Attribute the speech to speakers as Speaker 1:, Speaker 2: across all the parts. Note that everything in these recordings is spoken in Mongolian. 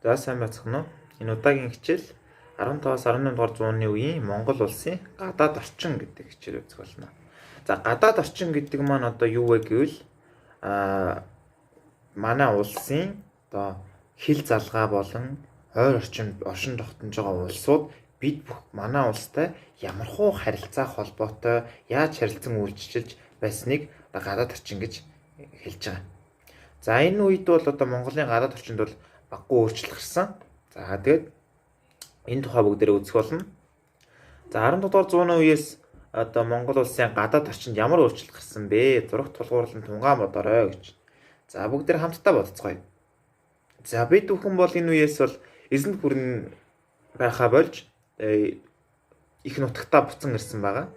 Speaker 1: За сайн байцгаана уу? Энэ удаагийн хичээл 15-аас 18 дугаар зууны үеийн Монгол улсын гадаад орчин гэдэг хичээл үзэх болно. За гадаад орчин гэдэг маань одоо юу вэ гэвэл манай улсын одоо хил залгаа болон ойр оршин тогтнож байгаа улсууд бид бүх манай улстай ямархуу харилцаа холбоотой яаж харилцан үйлчилж байсныг одоо гадаад орчин гэж хэлж байгаа. За энэ үед бол одоо Монголын гадаад орчинд бол баггүй өөрчлөлт гарсан. За тэгээд энэ тухай бүгдээрээ үзэх болно. За 14 дугаар зууны үеэс одоо Монгол улсын гадаад орчинд ямар өөрчлөлт гарсан бэ? Зурагт тулгуурлан тунгаан бодорой гэж. За бүгдээр хамтдаа бодцгоё. За бид бүхэн бол энэ үеэс бол эзэнт гүрэн байхаа болж их нутагтаа буцан ирсэн байгаа.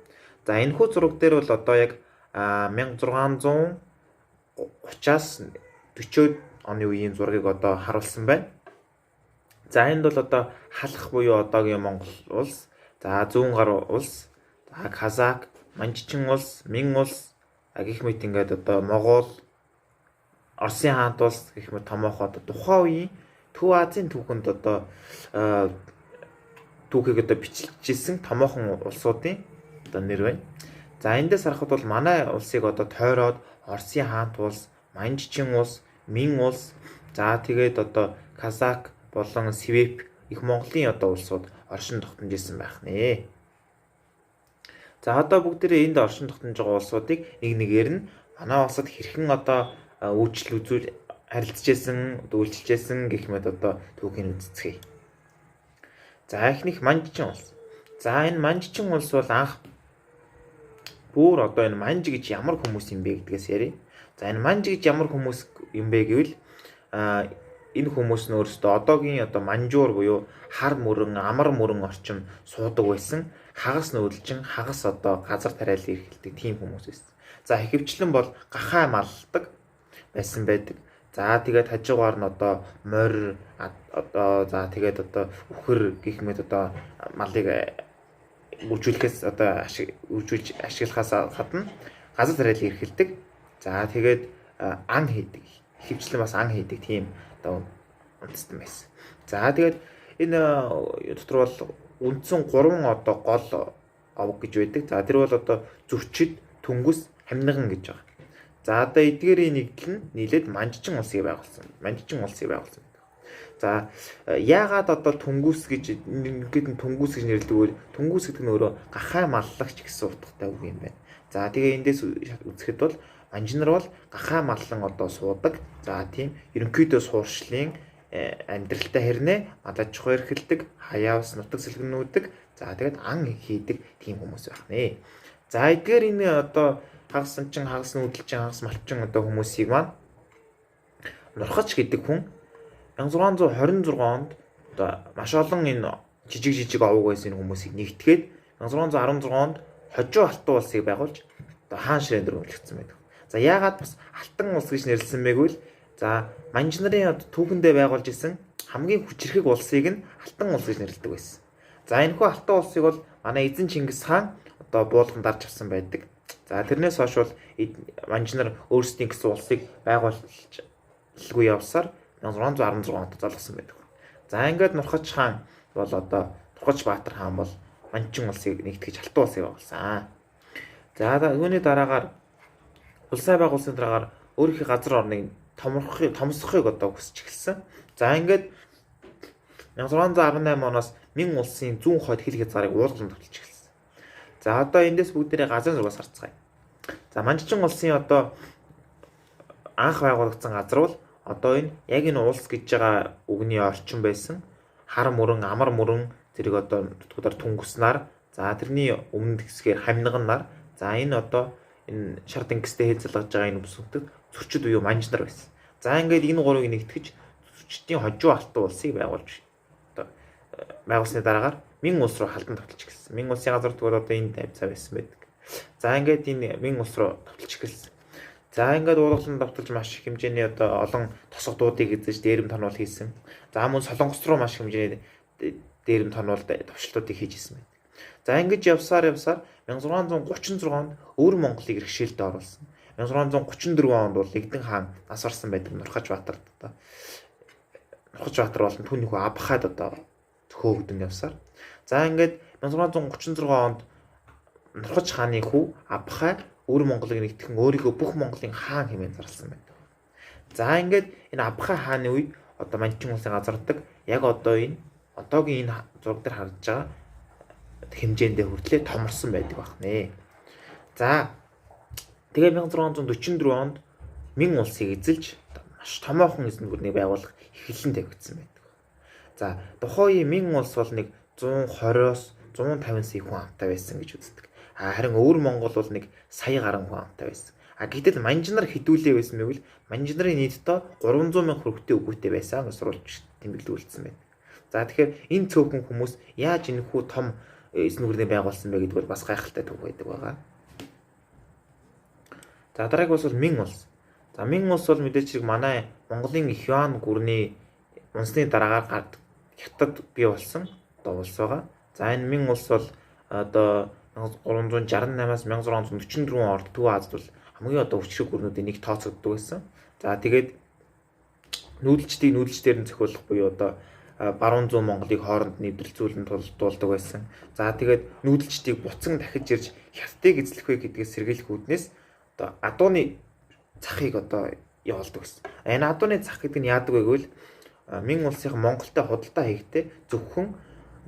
Speaker 1: За энэ хүү зураг дээр бол одоо яг 1630-аас 40 оны үеийн зургийг одоо харуулсан байна. За энд бол одоо халах буюу одоогийн Монгол улс, за зүүн гар улс, за Казак, Манжчин улс, Мин улс гэх мэт ингээд одоо Могол, Оросын хаант улс гэх мэт томоохон одоо тухайн үеийн Төв Азийн түүхэнд одоо түүхийг одоо бичлэжсэн томоохон улсуудын одоо нэр байна. За эндээс харахад бол манай улсыг одоо тойроод Оросын хаант улс, Манжчин улс, Мин улс, за тэгээд одоо Казак болон Свеп их Монголын одоо улсууд оршин тогтнож исэн байх нэ. За одоо бүгдээрээ энд оршин тогтнож байгаа улсуудыг нэг нэгээр нь манай улсад хэрхэн одоо үйлчлэл үзүүл харилцаж исэн, үйлчилж исэн гэх мэт одоо түүхийг үздэцгээе. За эхнийх Манжчин улс. За энэ Манжчин улс бол анх бүр одоо энэ манж гэж ямар хүмүүс юм бэ гэдгээс ярив. За энэ манж гэж ямар хүмүүс юм бэ гэвэл энэ хүмүүс нь өөрсдөө одоогийн одоо манжуур буюу хар мөрөн, амар мөрөн орчим суудаг байсан. Хагас нүүдэлчин, хагас одоо газар тариалан эрхэлдэг тийм хүмүүс байсан. За ихэвчлэн бол гахаа малдаг байсан байдаг. За тэгээд хажуугаар нь одоо морь одоо за тэгээд одоо үхэр гэх мэт одоо малыг үржүүлэхээс одоо үржүүлж ашиглахаас гадна газар тариалан эрхэлдэг. За тэгээд ан хийдэг. Ихэвчлэн бас ан хийдэг тийм одоо үндэстэн байсан. За тэгээд энэ дотор бол үндсэн 3 одоо гол овог гэж байдаг. За тэр бол одоо зөрчид, түнгус, хамниган гэж байгаа. За одоо эдгээрийн нэгдэл нь нийлээд Манжчин улсыг байгуулсан. Манжчин улсыг байгуулсан. За яагаад одоо түнгус гэж ингээд түнгус гэж нэрлэдэг вэ? Түнгус гэдэг нь өөрөө гахаа маллагч гэсэн утгатай үг юм байна. За тэгээ эндээс үзэхэд бол манжнар бол гахаа маллан одоо суудаг. За тийм ерөнхийдөө сууршлын амьдралтай хэрнээ мадаж чухал эрхэлдэг, хаяас нутаг сэлгэнүүдэг. За тэгээд ан хийдэг тийм хүмүүс байх нэ. За эдгээр энэ одоо хагасанчин, хагас нүүдэлчин, хагас малчин одоо хүмүүсийг маань Нурхач гэдэг хүн 1626 онд одоо маш олон энэ жижиг овог байсан хүмүүсийг нэгтгээд 1616 онд Хожуу Алтан улсыг байгуулж одоо хаан ширээн дээр үлдсэн байдаг. За яагаад бас Алтан улс гэж нэрлсэн бэ гэвэл за манж нарын түүхэндээ байгуулж исэн хамгийн хүчирхэг улсыг нь Алтан улс гэж нэрлэдэг байсан. За энэхүү Алтан улсыг бол манай эзэн Чингис хаан одоо буулган дарж авсан байдаг. За тэрнээс хойш бол манж нар өөрсдийн гэсэн улсыг байгуулж явсаар 1616 онд залгасан байдаг. За ингээд Нурхач хаан бол одоо Нурхач Баатар хаан бол Манжчин улсыг нэгтгэж Алтан улсыг байгуулсан. За үүний дараагаар улсаа байгуулсны дараагаар өөрийнхөө газар орныг томсохыг одоо хүсч эхэлсэн. За ингээд 1618 оноос Мин улсын зүүн хойд хил хязгаарыг уулгалан тогтолж эхэлсэн. За одоо эндээс бүгдээрээ газрын зургаас харцгаая. За Манжчин улсын одоо анх байгуулагдсан газар бол одоо энэ яг энэ улс гэж байгаа үгний орчин байсан. Хар мөрөн, амар мөрөн зэрэг одоо нутгуудаар түнгуснаар, за тэрний өмнөд хэсгээр хамнигнаар, за энэ одоо энэ шар тэнгистэй хэлцэлгэж байгаа энэ бүсгүнтэд зөрчид буюу манжнар байсан. За ингээд энэ гурыг нэгтгэж зөрчидийн Хожуу Алтан улсыг байгуулж одоо байгуулсны дараагаар Мин улс руу халдан тогтолж эхэлсэн. Мин улсын газар тэгвэл одоо энэ тавьцаа байсан байдаг. За ингээд энэ Мин улс руу тогтолж эхэлсэн. За ингээд уулгалан давталж маш их хэмжээний одоо олон тосгодуудыг эзэж дээрэм тонвол хийсэн. За мөн Солонгос руу маш хэмжээний дээрэм тонвол товчлуудыг хийж исэн байдаг. За ингэж явсаар 1636 онд өвөр Монголыг иргэшээлтэд оруулсан. 1634 онд бол Нэгдэн хаан нас барсан байдаг Нурхач Баатарт одоо Нурхажбаатар болон түүнийхөө Абхад одоо хөөгдөн явсаар. За ингээд 1636 онд Нурхаж хааны хүү Абхай өвөр Монголыг нэгтгэн өөрийгөө бүх Монголын хаан хэмээн зарласан байдаг. За ингээд энэ Абхай хааны үед одоо Манчин улсын газардаг яг одоо энэ одоогийн энэ зураг дээр харж байгаа хэмжээндээ хүртлээр томорсон байдаг байна. За тэгээ 1644 онд Мин улсыг эзэлж маш томоохон эзэн гүрнийг байгуулах эхлэн тавигдсан байдаг. За тухайн үеийн Мин улс бол нэг 120-оос 150 сая хүн амтай байсан гэж үздэг. Харин өвөр Монгол бол нэг сая гаруй хүн амтай байсан. Гэтэл манжнар хідүүлээ байсан мэвэл манжнарын нийтдээ 300 мянга хүрэхтэй үгүйтэй байсан гэж сурвалж тэмдэглүүлсэн байна. За тэгэхээр энэ цөөхөн хүмүүс яаж энэхүү том эзэн гүрнийг байгуулсан бэ гэдэг бол бас гайхалтай төв байдаг байгаа. За дараагийн улс бол Мин улс. За Мин улс бол мэдээж хэрэг манай Монголын их Юан гүрний унсны дараагаар хятад бий болсон одоо улс байгаа. За энэ Мин улс бол одоо 1368-аас 1644 онд Төв Азад бол хамгийн одоо өвчрэг гүрнүүдийн нэг тооцогддог байсан. За тэгээд нүүдэлчдээр нь зохиолох буюу одоо баруун зүүн Монголыг хооронд нэвтрэлзүүлэн тулдуулдаг байсан. За тэгээд нүүдэлчдийг буцан дахиж ирж хятадыг эзлэх вэ гэдгээс сэргийлэх үүднээс одоо адууны захыг одоо явуулдаг гэсэн. Энэ адууны зах гэдэг нь яадаг вэ гэвэл Мин улсын Монголтой худалдаа хийхдээ зөвхөн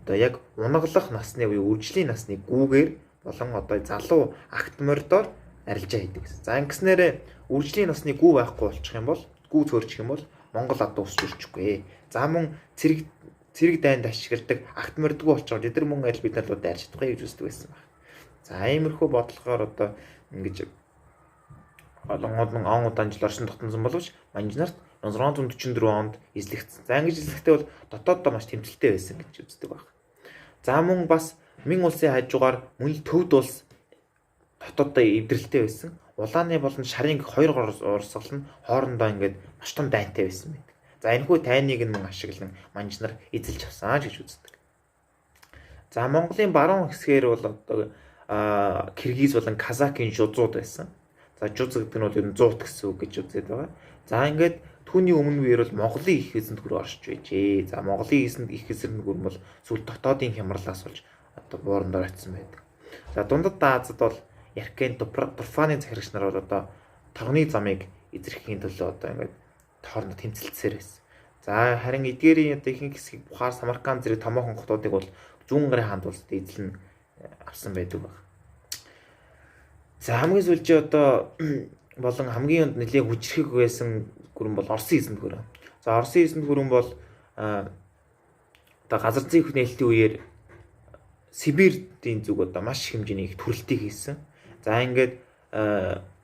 Speaker 1: одоо яг унаглах насны буюу үржлийн насны гүүгээр болон одоо залуу агт мордоор арилжаа хийдэг гэсэн. За ингэснээр үржлийн насны гүү байхгүй болчих юм бол гүү цөөрчих юм бол Монгол адуу усч үрчихгүй. За мөн цэрэг дайнд ашигладаг агт мордгүй болчиход эдгээр мөн аль бид нар л дайрч чадахгүй гэж үздэг байсан байна. За иймэрхүү бодлохоор одоо ингэж олон он удаан жил оршин тогтносон боловч манжнарт 1644 онд эзлэгдсэн. За ингэж эзлэхдээ бол дотооддоо маш тэмцэлтэй байсан гэж үздэг байна. За мөн бас Мин улсын хажуугаар мөн л Төвд улс дотооддоо эвдрэлтэй байсан. Улааны болон шарын хоёр урсгал нь хоорондоо ингээд маш том дайнтай байсан байдаг. За энэхүү тайныг нь мөн ашиглан манжнар эзэлж авсан гэж үздэг. За Монголын баруун хэсгээр бол одоо Киргиз болон Казакийн жузууд байсан. За жуз гэдэг нь бол ер нь 100 гэсэн үг гэж үзээд байгаа. За ингээд түүний өмнө үеэр бол Монголын их эзэнт гүр орж байжээ. За Монголын их эзэнт гүр бол сүүл дотоодын хямралаас болж одоо буурандаар очсон байдаг. За дундад Азад бол Яркэн Турфаны захирагч нар бол одоо торгоны замыг эзэрхэхийн төлөө одоо ингээд хоорондоо тэмцэлцсээр байсан. За харин эдгээрийн одоо ихэнх хэсгийг Бухар, Самарканд зэрэг томоохон хотуудыг бол зүүн гарын хаанд улсад эзлэн авсан байдаг баг. За хамгийн сүүлчээ одоо болон хамгийн нэлээд хүчрхэг байсан гүрэн бол Оросын эзэнт гүрэн. За Оросын эзэнт гүрэн бол одоо газар зүйн нээлтийн үеэр Сибирийн зүг одоо маш хэмжээний их төрөлтийг хийсэн. За ингээд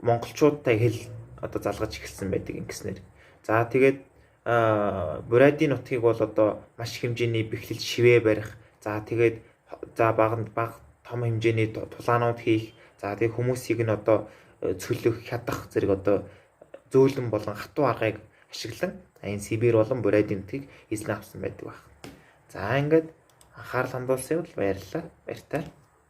Speaker 1: монголчуудтай хэл одоо залгаж эхэлсэн байдаг ингэснээр. За тэгээд Бурайдын нутгийг бол одоо маш хэмжээний бэхлэл шивээ барих. За тэгээд баг том хэмжээний тулаанууд хийх. За тэгээд хүмүүсийг нь одоо цөлөх, хядах зэрэг одоо зөөлөн болон хатуу аргыг ашиглан энэ Сибирь болон Бурайдын нутгийг эзлэн авсан байдаг баг. За ингээд анхаарал хандуулсан бол баярлалаа. Баяртай.